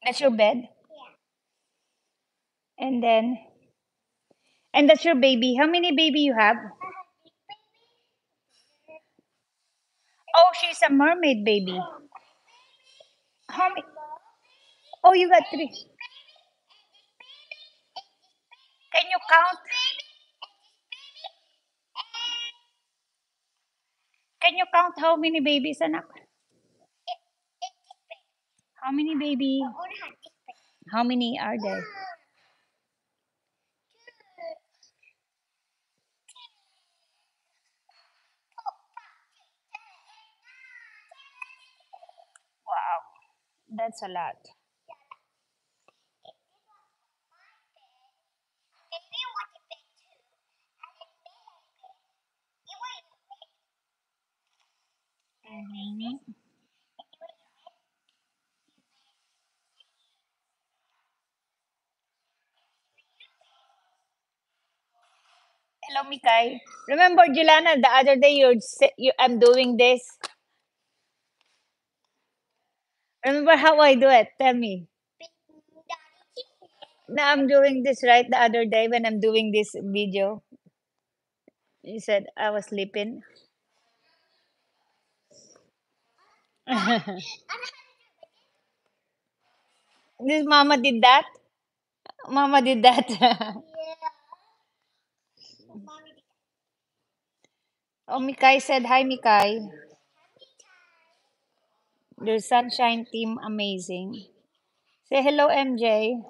That's your bed? And then, and that's your baby. How many baby you have? Oh, she's a mermaid baby. How many? Oh, you got three. Can you count? Can you count how many babies, anak? How many baby? How many are there? Wow, that's a lot. Mhm. Hello, Mikay. Remember, Juliana, the other day I'm doing this. Remember how I do it? Tell me. Now I'm doing this right the other day when I'm doing this video. You said I was sleeping. This mama did that. Mama did that. Oh, Mikay said hi, Mikay. Your sunshine team amazing. Say hello, MJ.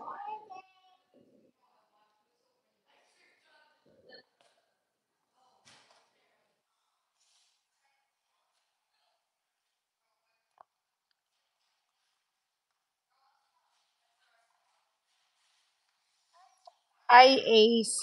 Hi, Ace.